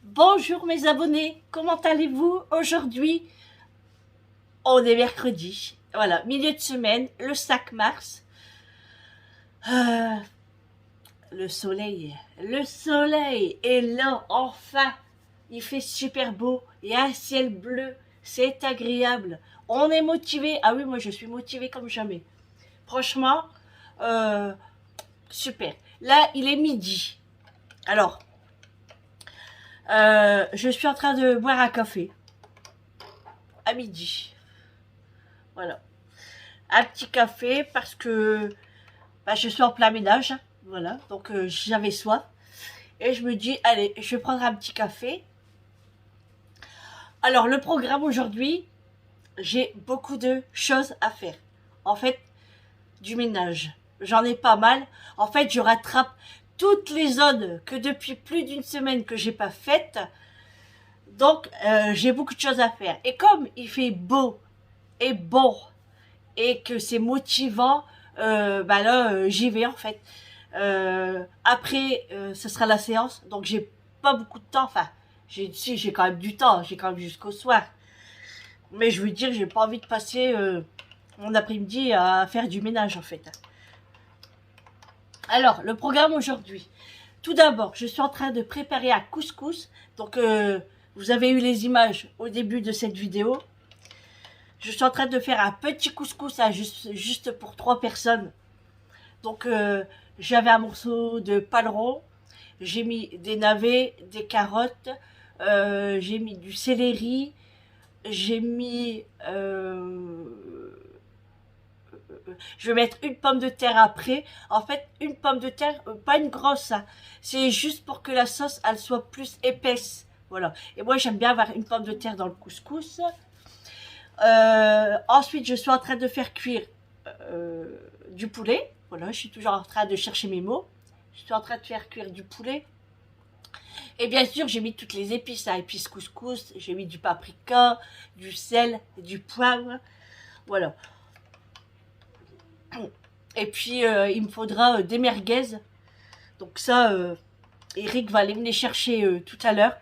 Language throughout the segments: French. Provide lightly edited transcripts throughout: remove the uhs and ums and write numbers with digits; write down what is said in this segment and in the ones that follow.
Bonjour mes abonnés, comment allez-vous aujourd'hui? On est mercredi, voilà, milieu de semaine, le 5 mars. Euh, le soleil est là, enfin. Il fait super beau, il y a un ciel bleu, c'est agréable. On est motivé, ah oui, moi je suis motivé comme jamais. Franchement, euh, super. Là, il est midi. Alors, je suis en train de boire un café à midi. Voilà. Un petit café parce que je suis en plein ménage. Voilà. Donc j'avais soif. Et je me dis, allez, je vais prendre un petit café. Alors, le programme aujourd'hui, j'ai beaucoup de choses à faire. En fait, du ménage. J'en ai pas mal. En fait, je rattrape toutes les zones que depuis plus d'une semaine que j'ai pas faites. Donc, j'ai beaucoup de choses à faire. Et comme il fait beau et bon et que c'est motivant, j'y vais en fait. Après, ce sera la séance, donc j'ai pas beaucoup de temps. Enfin, j'ai quand même du temps, j'ai quand même jusqu'au soir. Mais je veux dire, j'ai pas envie de passer mon après-midi à faire du ménage en fait. Alors, le programme aujourd'hui. Tout d'abord, je suis en train de préparer un couscous. Donc, vous avez eu les images au début de cette vidéo. Je suis en train de faire un petit couscous à juste pour 3 personnes. Donc, j'avais un morceau de paleron. J'ai mis des navets, des carottes. J'ai mis du céleri. J'ai mis... je vais mettre une pomme de terre après. En fait, une pomme de terre, pas une grosse. Hein. C'est juste pour que la sauce, elle soit plus épaisse. Voilà. Et moi, j'aime bien avoir une pomme de terre dans le couscous. Ensuite, je suis en train de faire cuire du poulet. Voilà, je suis toujours en train de chercher mes mots. Je suis en train de faire cuire du poulet. Et bien sûr, j'ai mis toutes les épices, hein, épices couscous. J'ai mis du paprika, du sel, du poivre. Voilà. Et puis, il me faudra des merguez. Donc ça, Eric va aller me les chercher tout à l'heure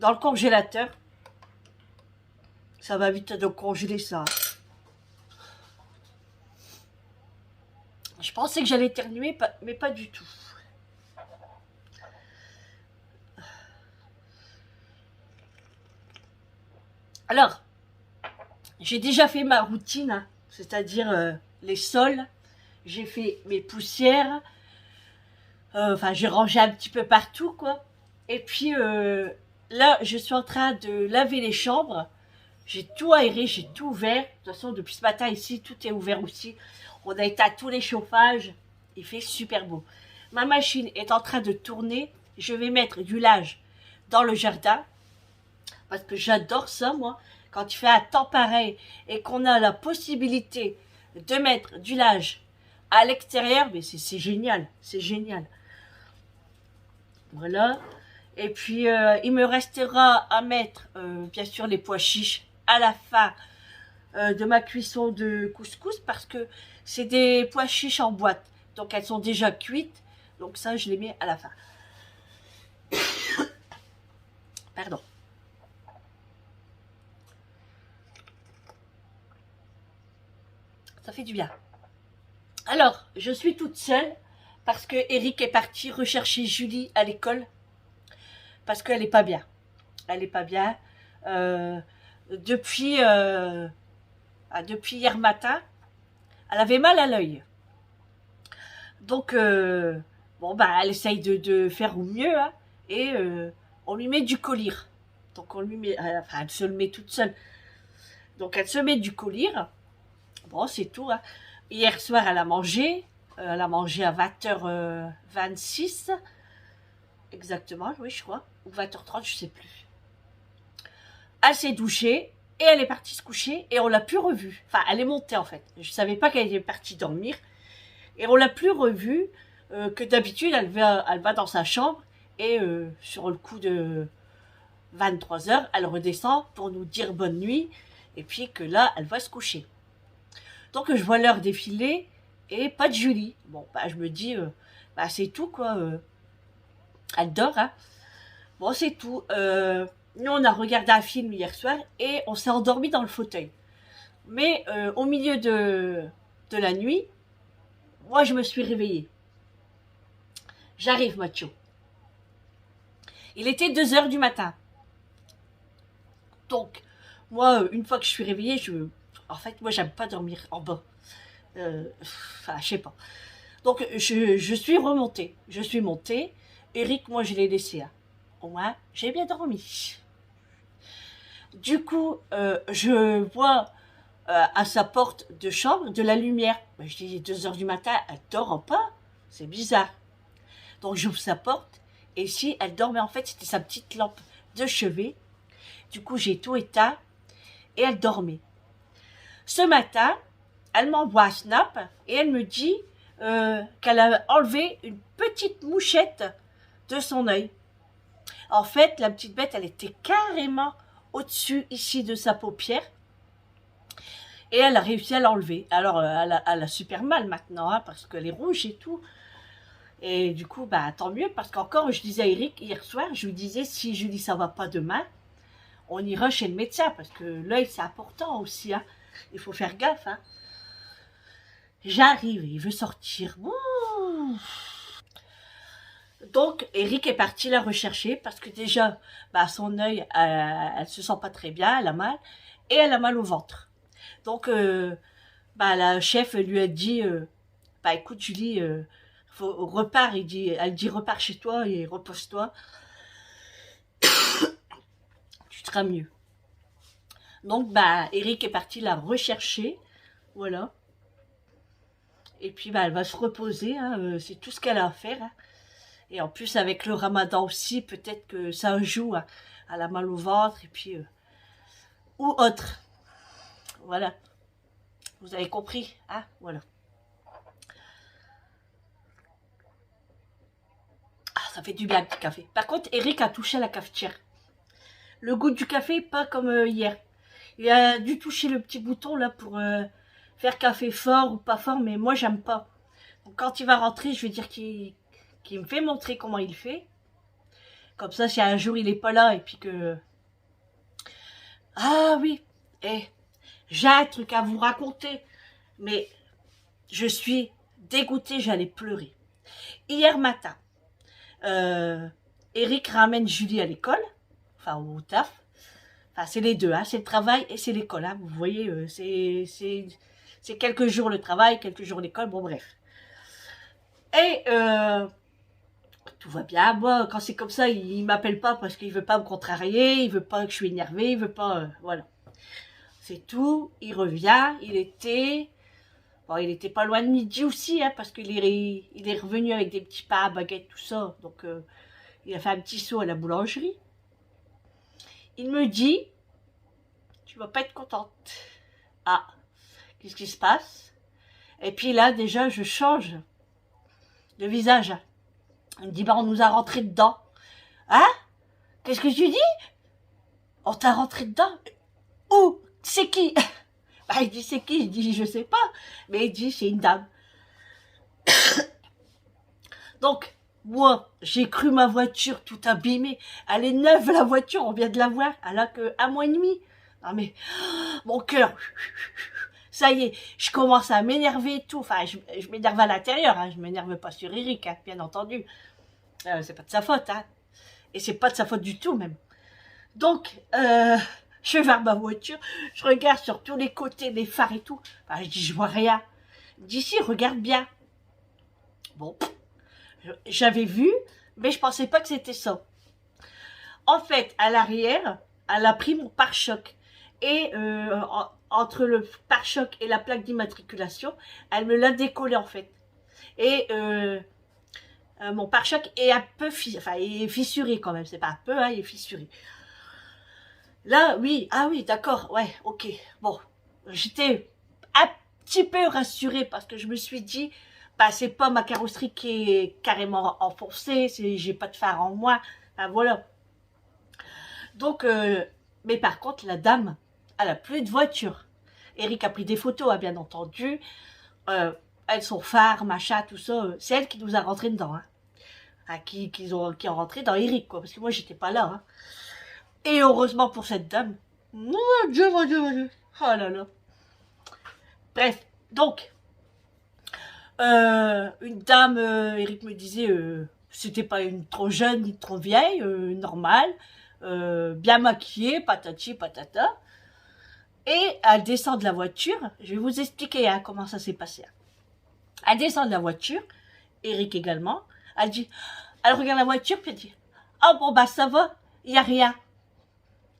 dans le congélateur. Ça va vite de congeler ça. Je pensais que j'allais éternuer, mais pas du tout. Alors, j'ai déjà fait ma routine, hein, c'est-à-dire les sols. J'ai fait mes poussières. Enfin, j'ai rangé un petit peu partout, quoi. Et puis, là, je suis en train de laver les chambres. J'ai tout aéré, j'ai tout ouvert. De toute façon, depuis ce matin, ici, tout est ouvert aussi. On a éteint tous les chauffages. Il fait super beau. Ma machine est en train de tourner. Je vais mettre du linge dans le jardin. Parce que j'adore ça, moi. Quand il fait un temps pareil et qu'on a la possibilité de mettre du linge à l'extérieur, mais c'est génial. C'est génial. Voilà. Et puis, il me restera à mettre, bien sûr, les pois chiches à la fin de ma cuisson de couscous parce que c'est des pois chiches en boîte. Donc, elles sont déjà cuites. Donc, ça, je les mets à la fin. Pardon. Ça fait du bien. Alors, je suis toute seule parce que Eric est parti rechercher Julie à l'école parce qu'elle est pas bien. Elle est pas bien. Euh, depuis, depuis hier matin, elle avait mal à l'œil. Donc, bon, bah, elle essaye de faire au mieux, hein, et on lui met du collyre. Donc, on lui met, enfin, elle se le met toute seule. Donc, elle se met du collyre. Bon, c'est tout. Hein. Hier soir, elle a mangé à 20h26. Exactement, oui, je crois. Ou 20h30, je sais plus. Elle s'est douchée et elle est partie se coucher et on l'a plus revue. Enfin, elle est montée en fait. Je savais pas qu'elle était partie dormir. Et on l'a plus revue que d'habitude. Elle va dans sa chambre et sur le coup de 23h, elle redescend pour nous dire bonne nuit. Et puis que là, elle va se coucher. Donc je vois l'heure défiler et pas de Julie. Bon, bah je me dis, bah c'est tout quoi. Elle dort, hein. Bon, c'est tout. Nous, on a regardé un film hier soir et on s'est endormi dans le fauteuil. Mais au milieu de la nuit, moi, je me suis réveillée. J'arrive, Mathieu. Il était 2 heures du matin. Donc, moi, une fois que je suis réveillée, en fait, moi, j'aime pas dormir en bas. Enfin, je sais pas. Donc, je suis remontée. Je suis montée. Eric, moi, je l'ai laissé. Hein. Au moins, j'ai bien dormi. Du coup, je vois à sa porte de chambre de la lumière. Ben, je dis, 2 heures du matin, elle dort pas. C'est bizarre. Donc, j'ouvre sa porte. Et si elle dormait, en fait, c'était sa petite lampe de chevet. Du coup, j'ai tout éteint et elle dormait. Ce matin, elle m'envoie un snap et elle me dit qu'elle a enlevé une petite mouchette de son œil. En fait, la petite bête, elle était carrément au-dessus, ici, de sa paupière. Et elle a réussi à l'enlever. Alors, elle a super mal maintenant, hein, parce qu'elle est rouge et tout. Et du coup, bah, tant mieux, parce qu'encore, je disais à Eric, hier soir, je lui disais, si Julie, ça va pas demain, on ira chez le médecin, parce que l'œil, c'est important aussi, hein. Il faut faire gaffe, hein. J'arrive, il veut sortir. Ouh. Donc, Eric est parti la rechercher, parce que déjà, bah, son œil, elle se sent pas très bien, elle a mal, et elle a mal au ventre. Donc, bah, la chef lui a dit, bah, écoute, Julie, repars, elle dit, repars chez toi et repose-toi. Tu seras mieux. Donc, bah, Eric est parti la rechercher. Voilà. Et puis, bah, elle va se reposer. Hein, c'est tout ce qu'elle a à faire. Hein. Et en plus, avec le ramadan aussi, peut-être que ça joue. Hein. Elle a mal au ventre. Et puis, ou autre. Voilà. Vous avez compris. Hein, voilà. Ah, ça fait du bien, le petit café. Par contre, Eric a touché à la cafetière. Le goût du café, pas comme hier. Il a dû toucher le petit bouton là pour faire café fort ou pas fort, mais moi j'aime pas. Donc quand il va rentrer, je vais dire qu'il me fait montrer comment il fait. Comme ça, si un jour il est pas là et puis que... Ah oui, j'ai un truc à vous raconter, mais je suis dégoûtée, j'allais pleurer. Hier matin, Eric ramène Julie à l'école, enfin au taf. Enfin, c'est les deux, hein, c'est le travail et c'est l'école. Hein, vous voyez, c'est quelques jours le travail, quelques jours l'école, bon bref. Et tout va bien. Moi, quand c'est comme ça, il m'appelle pas parce qu'il veut pas me contrarier, il veut pas que je sois énervée, il veut pas... voilà. C'est tout, il revient, il était pas loin de midi aussi, hein, parce qu'il est revenu avec des petits pains, baguettes, tout ça. Donc, il a fait un petit saut à la boulangerie. Il me dit, tu vas pas être contente. Ah, qu'est-ce qui se passe? Et puis là, déjà, je change de visage. Il me dit, bah, on nous a rentré dedans. Hein? Qu'est-ce que tu dis? On t'a rentré dedans? Où? C'est qui? Bah, il dit, c'est qui? Il dit, je sais pas. Mais il dit, c'est une dame. Donc, moi, j'ai cru ma voiture tout abîmée. Elle est neuve, la voiture, on vient de la voir. Elle a que 1 mois et demi. Non mais, mon cœur, ça y est, je commence à m'énerver et tout. Enfin, je m'énerve à l'intérieur, hein. Je m'énerve pas sur Eric, hein, bien entendu. C'est pas de sa faute, hein. Et c'est pas de sa faute du tout, même. Donc, je vais vers ma voiture, je regarde sur tous les côtés, les phares et tout. Enfin, je dis, je vois rien. D'ici, regarde bien. Bon, j'avais vu, mais je pensais pas que c'était ça. En fait, à l'arrière, elle a pris mon pare-choc. Et entre le pare-choc et la plaque d'immatriculation, elle me l'a décollé en fait. Et mon pare-choc est un peu il est fissuré quand même, c'est pas un peu, hein, il est fissuré. Là, oui, ah oui, d'accord, ouais, ok. Bon, j'étais un petit peu rassurée parce que je me suis dit, bah, c'est pas ma carrosserie qui est carrément enfoncée, j'ai pas de phare en moins, ben voilà. Donc, mais par contre, la dame, elle a plus de voiture. Eric a pris des photos, hein, bien entendu. Elle, son phare, machin, tout ça, c'est elle qui nous a rentré dedans. Hein. qui ont rentré dans Eric, quoi. Parce que moi, j'étais pas là. Hein. Et heureusement pour cette dame. Mon Dieu, mon Dieu, mon Dieu. Oh là là. Bref, donc, une dame, Eric me disait, c'était pas une trop jeune ni trop vieille, normale, bien maquillée, patati patata. Et elle descend de la voiture, je vais vous expliquer hein, comment ça s'est passé. Elle descend de la voiture, Eric également, elle regarde la voiture, puis elle dit, ah bon bah ça va, il n'y a rien.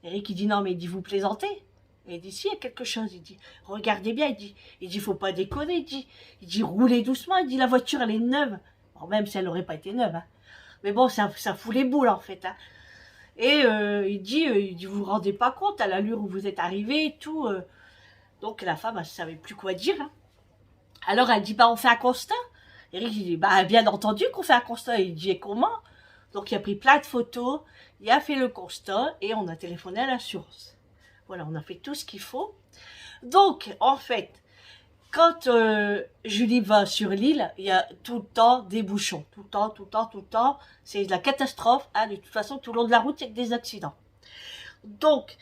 Eric il dit, non mais il dit, vous plaisantez. Et il dit, si, il y a quelque chose, il dit, regardez bien, il dit, faut pas déconner, il dit, roulez doucement, il dit, la voiture elle est neuve. Bon, même si elle n'aurait pas été neuve, hein. Mais bon, ça fout les boules en fait, hein. Et il dit, vous vous rendez pas compte à l'allure où vous êtes arrivé et tout. Donc la femme, elle ne savait plus quoi dire. Hein. Alors elle dit, bah on fait un constat. Eric il dit, bah bien entendu qu'on fait un constat. Il dit, et comment? Donc il a pris plein de photos, il a fait le constat et on a téléphoné à l'assurance. Voilà, on a fait tout ce qu'il faut. Donc en fait, quand Julie va sur l'île, il y a tout le temps des bouchons. Tout le temps. C'est la catastrophe. Hein. De toute façon, tout le long de la route, il y a que des accidents. Donc,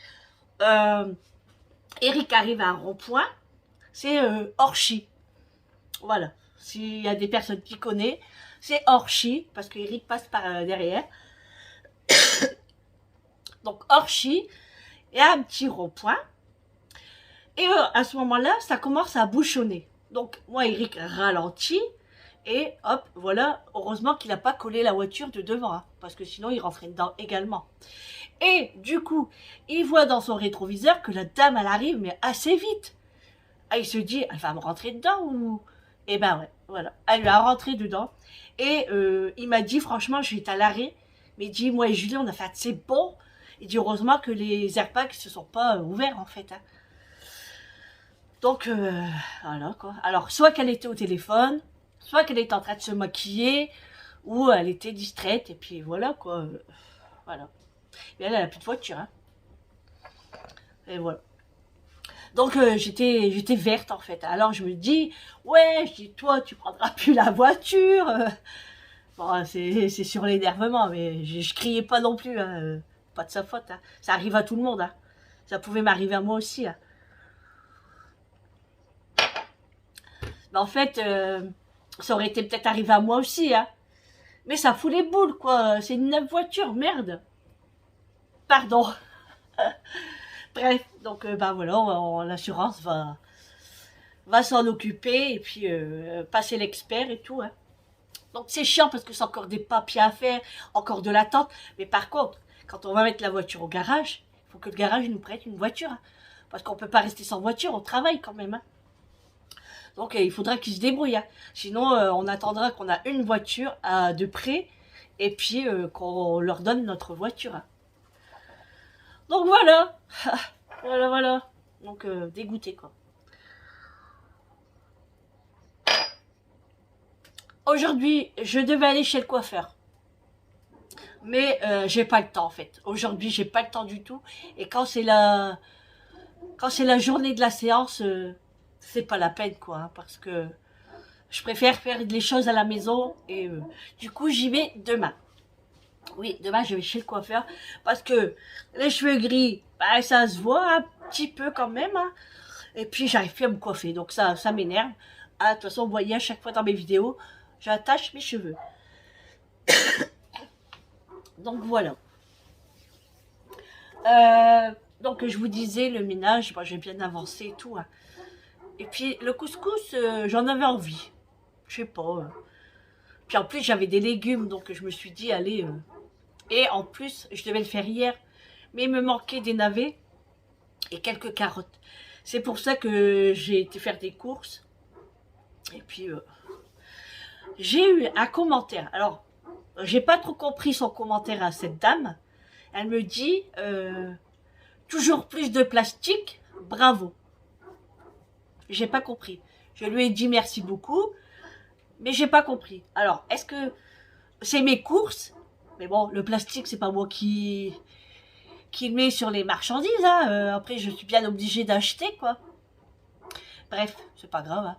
Eric arrive à un rond-point. C'est Orchy. Voilà. S'il y a des personnes qui connaissent, c'est Orchy. Parce que Eric passe par derrière. Donc, Orchy. Il y a un petit rond-point. Et à ce moment-là, ça commence à bouchonner. Donc, moi, Eric ralentit. Et hop, voilà. Heureusement qu'il n'a pas collé la voiture de devant. Hein, parce que sinon, il rentrait dedans également. Et du coup, il voit dans son rétroviseur que la dame, elle arrive, mais assez vite. Ah, il se dit, elle va me rentrer dedans ou... Eh ben ouais, voilà. Elle lui a rentré dedans. Et il m'a dit, franchement, je vais à l'arrêt. Mais il dit, moi et Julie, on a fait assez bon. Il dit, heureusement que les airbags ne se sont pas ouverts, en fait. Hein. Donc, voilà, quoi. Alors, soit qu'elle était au téléphone, soit qu'elle était en train de se maquiller, ou elle était distraite, et puis voilà, quoi. Voilà. Et elle a plus de voiture, hein. Et voilà. Donc, j'étais verte, en fait. Alors, je me dis, ouais, je dis, toi, tu prendras plus la voiture. Bon, c'est sur l'énervement, mais je criais pas non plus, hein. Pas de sa faute, hein. Ça arrive à tout le monde, hein. Ça pouvait m'arriver à moi aussi, hein. Mais en fait, ça aurait été peut-être arrivé à moi aussi, hein. Mais ça fout les boules, quoi. C'est une neuve voiture, merde. Pardon. Bref, donc, ben voilà, l'assurance va s'en occuper et puis passer l'expert et tout, hein. Donc c'est chiant parce que c'est encore des papiers à faire, encore de l'attente. Mais par contre, quand on va mettre la voiture au garage, il faut que le garage nous prête une voiture. Hein. Parce qu'on ne peut pas rester sans voiture, on travaille quand même, hein. Donc il faudra qu'ils se débrouillent. Hein. Sinon, on attendra qu'on a une voiture de près et puis qu'on leur donne notre voiture. Hein. Donc voilà. Voilà. Donc dégoûté quoi. Aujourd'hui, je devais aller chez le coiffeur. Mais j'ai pas le temps en fait. Aujourd'hui, j'ai pas le temps du tout. Et quand c'est la journée de la séance... c'est pas la peine quoi, hein, parce que je préfère faire les choses à la maison et du coup j'y vais demain. Oui, demain je vais chez le coiffeur parce que les cheveux gris, bah, ça se voit un petit peu quand même, hein, et puis j'arrive plus à me coiffer, donc ça m'énerve. Ah, de toute façon, vous voyez à chaque fois dans mes vidéos, j'attache mes cheveux. Donc voilà. Donc je vous disais, le ménage, bon, j'ai bien avancé et tout, hein. Et puis le couscous, j'en avais envie. Je sais pas. Puis en plus, j'avais des légumes, donc je me suis dit, allez. Et en plus, je devais le faire hier. Mais il me manquait des navets et quelques carottes. C'est pour ça que j'ai été faire des courses. Et puis, j'ai eu un commentaire. Alors, j'ai pas trop compris son commentaire à cette dame. Elle me dit, toujours plus de plastique, bravo. J'ai pas compris. Je lui ai dit merci beaucoup, mais j'ai pas compris. Alors, est-ce que c'est mes courses? Mais bon, le plastique, c'est pas moi qui le met sur les marchandises. Hein. Après, je suis bien obligée d'acheter, quoi. Bref, c'est pas grave. Hein.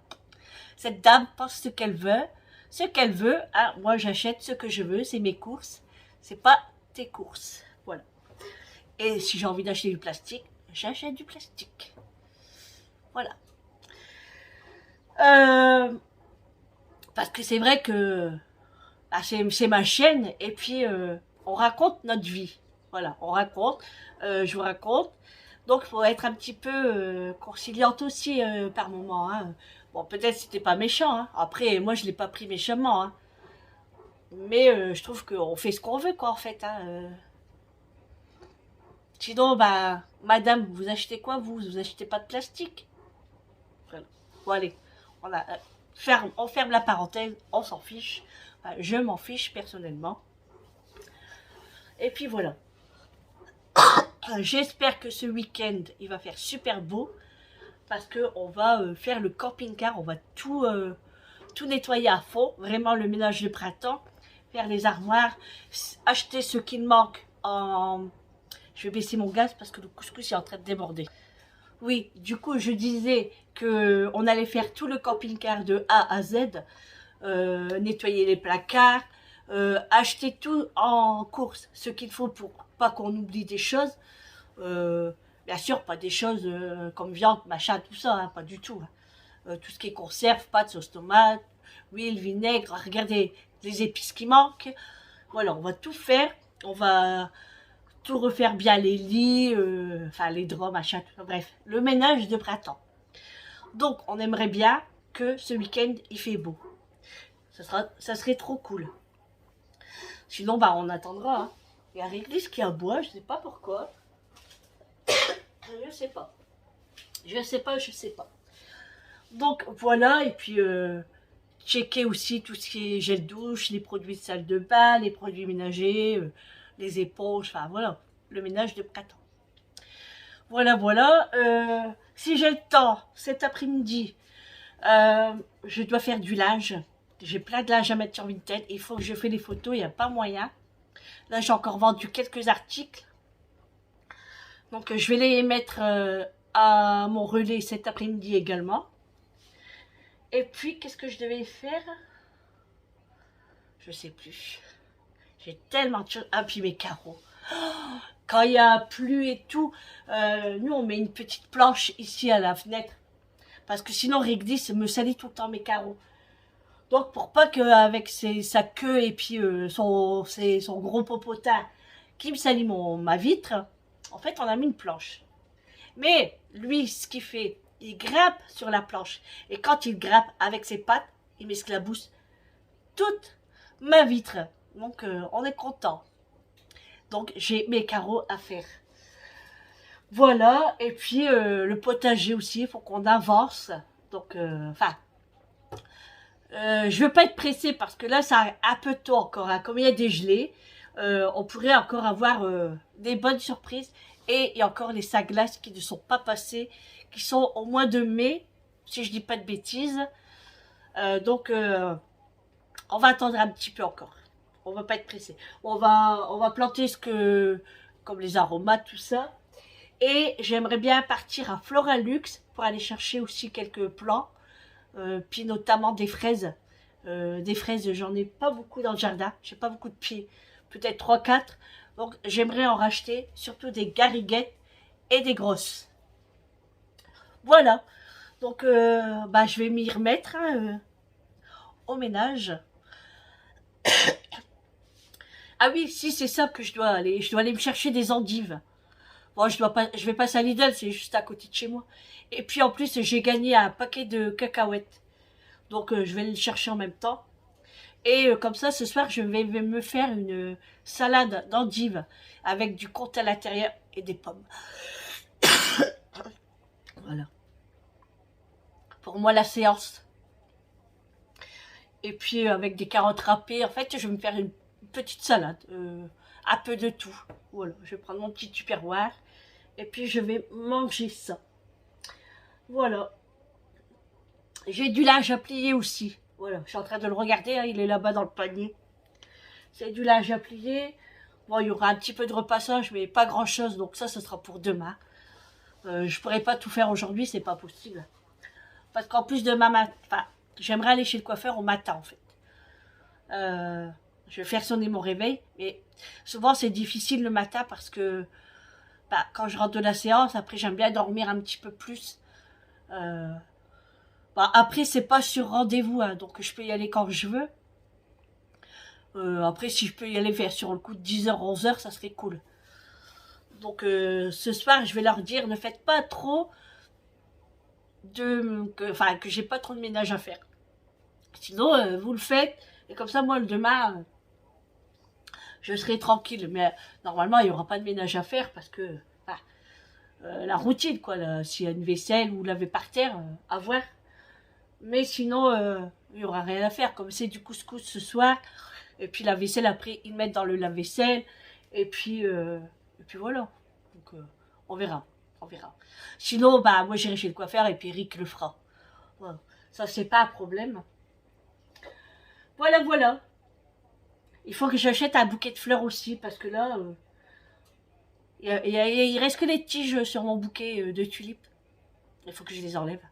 Cette dame pense ce qu'elle veut. ce qu'elle veut. Hein. Moi, j'achète ce que je veux, c'est mes courses. C'est pas tes courses. Voilà. Et si j'ai envie d'acheter du plastique, j'achète du plastique. Voilà. Parce que c'est vrai que bah, c'est ma chaîne et puis on raconte notre vie. Voilà, on raconte, je vous raconte. Donc, il faut être un petit peu conciliante aussi par moment. Hein. Bon, peut-être c'était pas méchant. Hein. Après, moi, je l'ai pas pris méchamment. Hein. Mais je trouve qu'on fait ce qu'on veut, quoi, en fait. Hein. Sinon, bah, madame, vous achetez quoi, vous? Vous achetez pas de plastique? Voilà. Bon, allez, on ferme la parenthèse, on s'en fiche. Enfin, je m'en fiche personnellement. Et puis voilà. J'espère que ce week-end, il va faire super beau. Parce qu'on va faire le camping-car. On va tout nettoyer à fond. Vraiment le ménage de printemps. Faire les armoires. Acheter ce qu'il manque en... Je vais baisser mon gaz parce que le couscous est en train de déborder. Oui, du coup, je disais qu'on allait faire tout le camping-car de A à Z. Nettoyer les placards. Acheter tout en course. Ce qu'il faut pour pas qu'on oublie des choses. Bien sûr, pas des choses comme viande, machin, tout ça, hein, pas du tout. Hein. Tout ce qui est conserve, pâtes, sauce tomate, huile, vinaigre, regardez les épices qui manquent. Voilà, on va tout faire. On va tout refaire bien, les lits, enfin les draps, machin, tout ça. Bref, le ménage de printemps. Donc, on aimerait bien que ce week-end, il fait beau. Ça serait trop cool. Sinon, bah, on attendra. Hein. Il y a Réglisse qui aboie, je sais pas pourquoi. Je sais pas. Je sais pas. Donc voilà, et puis checker aussi tout ce qui est gel douche, les produits de salle de bain, les produits ménagers, les éponges, enfin voilà, le ménage de printemps. Voilà, voilà. Si j'ai le temps, cet après-midi, je dois faire du linge. J'ai plein de linge à mettre sur Vinted. Il faut que je fasse les photos, il n'y a pas moyen. Là, j'ai encore vendu quelques articles. Donc, je vais les mettre à mon relais cet après-midi également. Et puis, qu'est-ce que je devais faire? Je sais plus. J'ai tellement de choses. Ah, puis mes carreaux. Quand il y a plu et tout, nous, on met une petite planche ici à la fenêtre. Parce que sinon, Rigdis me salit tout le temps mes carreaux. Donc, pour pas qu'avec sa queue et puis son gros popotin qui me salit ma vitre, en fait, on a mis une planche. Mais lui, ce qu'il fait, il grimpe sur la planche. Et quand il grimpe avec ses pattes, il m'esclabousse toute ma vitre. Donc, on est content. Donc, j'ai mes carreaux à faire. Voilà. Et puis, le potager aussi, il faut qu'on avance. Donc, enfin... je veux pas être pressée parce que là, ça a un peu tôt encore. Hein. Comme il y a des gelées, on pourrait encore avoir des bonnes surprises. Et il y a encore les sacs glaces qui ne sont pas passés, qui sont au mois de mai, si je dis pas de bêtises. Donc, on va attendre un petit peu encore. On va pas être pressé. On va planter comme les aromates, tout ça. Et j'aimerais bien partir à Floralux pour aller chercher aussi quelques plants. Puis notamment des fraises. Des fraises, j'en ai pas beaucoup dans le jardin. J'ai pas beaucoup de pieds. Peut-être 3-4. Donc j'aimerais en racheter. Surtout des gariguettes et des grosses. Voilà. Donc bah, je vais m'y remettre hein, au ménage. Ah oui, si c'est ça que je dois aller. Je dois aller me chercher des endives. Bon, je vais passer à Lidl, c'est juste à côté de chez moi. Et puis en plus, j'ai gagné un paquet de cacahuètes. Donc je vais le chercher en même temps. Et comme ça, ce soir, je vais me faire une salade d'endives avec du comté à l'intérieur et des pommes. Voilà. Pour moi, la séance. Et puis avec des carottes râpées. En fait, je vais me faire une petite salade. Un peu de tout. Voilà, je vais prendre mon petit tupperware. Et puis, je vais manger ça. Voilà. J'ai du linge à plier aussi. Voilà, je suis en train de le regarder, hein, il est là-bas dans le panier. C'est du linge à plier. Bon, il y aura un petit peu de repassage, mais pas grand-chose, donc ça, ce sera pour demain. Je pourrais pas tout faire aujourd'hui, c'est pas possible. Parce qu'en plus, demain matin, enfin, j'aimerais aller chez le coiffeur au matin, en fait. Je vais faire sonner mon réveil. Mais souvent, c'est difficile le matin parce que bah, quand je rentre de la séance, après, j'aime bien dormir un petit peu plus. Euh, Bah, après, c'est pas sur rendez-vous, hein, donc je peux y aller quand je veux. Après, si je peux y aller vers sur le coup de 10h, 11h, ça serait cool. Donc ce soir, je vais leur dire, ne faites pas trop enfin, que j'ai pas trop de ménage à faire. Sinon, vous le faites, et comme ça, moi, le demain, je serai tranquille. Mais normalement, il y aura pas de ménage à faire parce que bah, la routine, quoi. S'il y a une vaisselle ou laver par terre, à voir. Mais sinon, il n'y aura rien à faire. Comme c'est du couscous ce soir, et puis la vaisselle, après, ils mettent dans le lave-vaisselle. Et puis voilà. Donc, on verra. On verra. Sinon, bah, moi, j'irai chez le coiffeur et puis Eric le fera. Voilà. Ça, c'est pas un problème. Voilà, voilà. Il faut que j'achète un bouquet de fleurs aussi, parce que là, il reste que les tiges sur mon bouquet de tulipes. Il faut que je les enlève.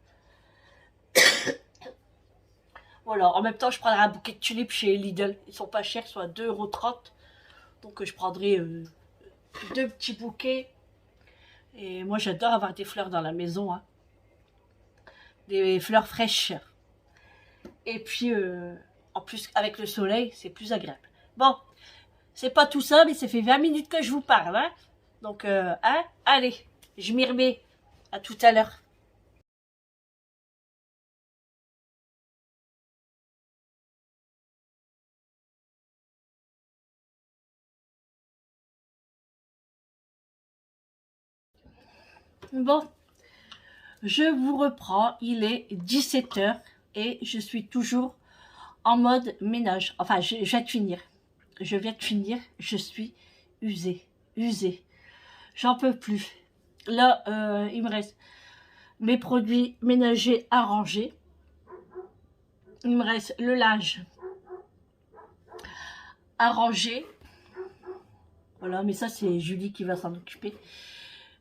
Voilà, en même temps, je prendrai un bouquet de tulipes chez Lidl. Ils sont pas chers, soit 2,30 €. Donc, je prendrai 2 petits bouquets. Et moi, j'adore avoir des fleurs dans la maison. Hein. Des fleurs fraîches. Et puis, en plus, avec le soleil, c'est plus agréable. Bon, c'est pas tout ça, mais ça fait 20 minutes que je vous parle. Hein. Donc, hein, allez, je m'y remets. À tout à l'heure. Bon, je vous reprends. Il est 17h et je suis toujours en mode ménage. Enfin, je viens de finir. Je viens de finir. Je suis usée. Usée. J'en peux plus. Là, il me reste mes produits ménagers à ranger. Il me reste le linge à ranger. Voilà, mais ça, c'est Julie qui va s'en occuper.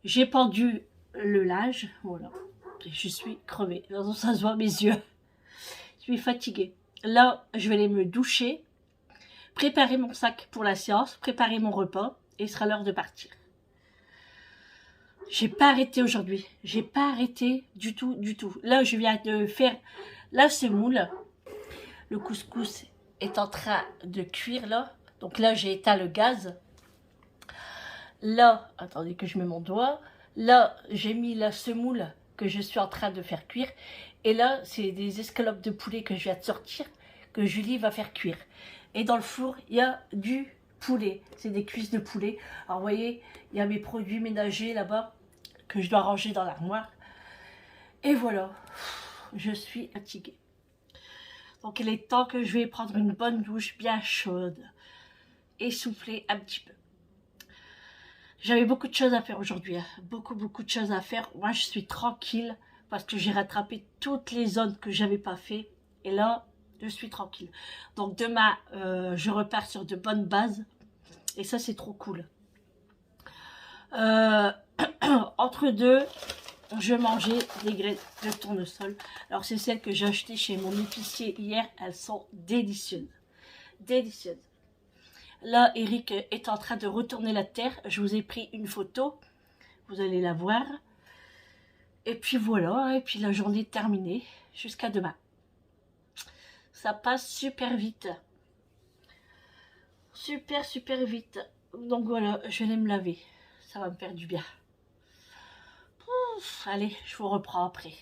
J'ai pendu le linge. Voilà. Je suis crevée. Ça se voit mes yeux. Je suis fatiguée. Là, je vais aller me doucher, préparer mon sac pour la séance, préparer mon repas, et il sera l'heure de partir. J'ai pas arrêté aujourd'hui. J'ai pas arrêté du tout, du tout. Là, je viens de faire la semoule. Le couscous est en train de cuire, là. Donc là, j'ai éteint le gaz. Là, attendez que je mets mon doigt. Là, j'ai mis la semoule que je suis en train de faire cuire. Et là, c'est des escalopes de poulet que je viens de sortir, que Julie va faire cuire. Et dans le four, il y a du poulet. C'est des cuisses de poulet. Alors, vous voyez, il y a mes produits ménagers là-bas, que je dois ranger dans l'armoire. Et voilà, je suis fatiguée. Donc, il est temps que je vais prendre une bonne douche bien chaude. Essouffler un petit peu. J'avais beaucoup de choses à faire aujourd'hui. Hein. Beaucoup de choses à faire. Moi, je suis tranquille parce que j'ai rattrapé toutes les zones que j'avais pas fait. Et là, je suis tranquille. Donc, demain, je repars sur de bonnes bases. Et ça, c'est trop cool. Entre deux, je mangeais des graines de tournesol. Alors, c'est celles que j'ai achetées chez mon épicier hier. Elles sont délicieuses. Délicieuses. Là, Eric est en train de retourner la terre. Je vous ai pris une photo. Vous allez la voir. Et puis voilà. Et puis la journée est terminée. Jusqu'à demain. Ça passe super vite. Super vite. Donc voilà, je vais aller me laver. Ça va me faire du bien. Ouf, allez, je vous reprends après.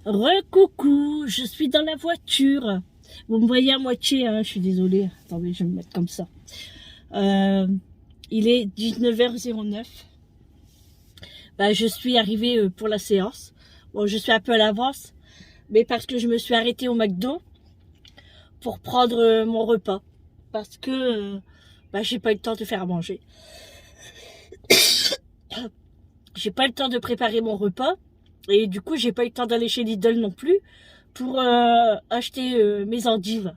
Recoucou, je suis dans la voiture. Vous me voyez à moitié, hein, je suis désolée. Attendez, je vais me mettre comme ça. Il est 19h09. Ben, je suis arrivée pour la séance. Bon, je suis un peu à l'avance, mais parce que je me suis arrêtée au McDo pour prendre mon repas. Parce que ben, j'ai pas eu le temps de faire à manger. J'ai pas eu le temps de préparer mon repas. Et du coup, j'ai pas eu le temps d'aller chez Lidl non plus pour acheter mes endives.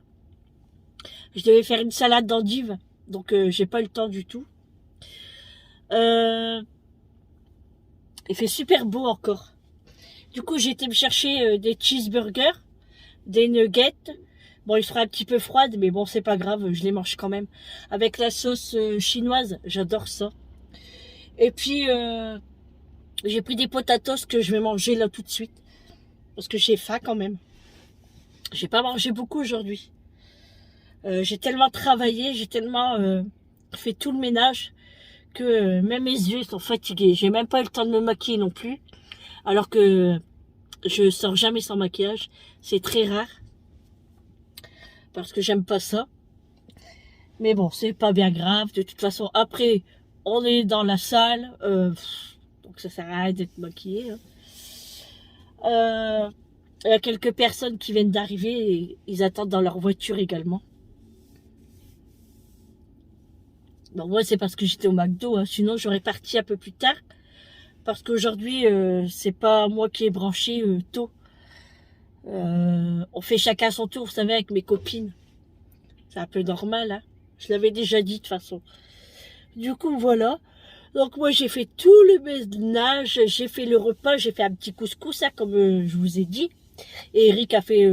Je devais faire une salade d'endives, donc j'ai pas eu le temps du tout. Il fait super beau encore. Du coup, j'ai été me chercher des cheeseburgers, des nuggets, Bon, il sera un petit peu froide, mais bon, c'est pas grave, je les mange quand même. Avec la sauce chinoise, j'adore ça. Et puis, j'ai pris des potatoes que je vais manger là tout de suite. Parce que j'ai faim quand même. J'ai pas mangé beaucoup aujourd'hui. J'ai tellement travaillé, j'ai tellement fait tout le ménage que même mes yeux sont fatigués. J'ai même pas eu le temps de me maquiller non plus. Alors que je sors jamais sans maquillage. C'est très rare. Parce que j'aime pas ça. Mais bon, c'est pas bien grave. De toute façon, après, on est dans la salle. Donc ça sert à rien d'être maquillé. Hein. Il y a quelques personnes qui viennent d'arriver et ils attendent dans leur voiture également. Bon, moi, c'est parce que j'étais au McDo. Hein. Sinon, j'aurais parti un peu plus tard. Parce qu'aujourd'hui, c'est pas moi qui ai branché tôt. On fait chacun son tour, vous savez, avec mes copines. C'est un peu normal, hein. Je l'avais déjà dit de toute façon. Du coup, voilà. Donc moi, j'ai fait tout le ménage, j'ai fait le repas, j'ai fait un petit couscous, hein, comme je vous ai dit. Et Eric a fait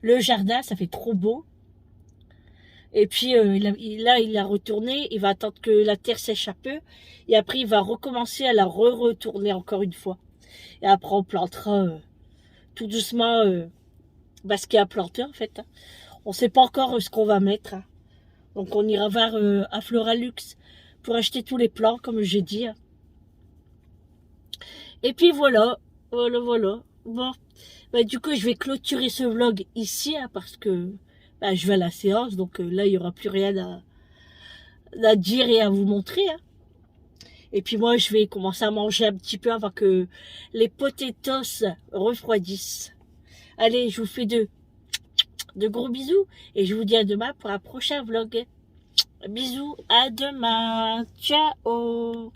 le jardin, ça fait trop beau. Et puis là, il a retourné, il va attendre que la terre sèche un peu. Et après, il va recommencer à la retourner encore une fois. Et après, on plantera tout doucement ce qu'il y a à planter en fait. Hein. On ne sait pas encore ce qu'on va mettre. Hein. Donc on ira voir à Floralux pour acheter tous les plants, comme j'ai dit. Hein. Et puis voilà. Voilà. Bon. Bah, du coup, je vais clôturer ce vlog ici, hein, parce que bah, je vais à la séance. Donc là, il n'y aura plus rien à dire et à vous montrer. Hein. Et puis moi, je vais commencer à manger un petit peu avant que les potatoes refroidissent. Allez, je vous fais de gros bisous. Et je vous dis à demain pour un prochain vlog. Bisous, à demain. Ciao.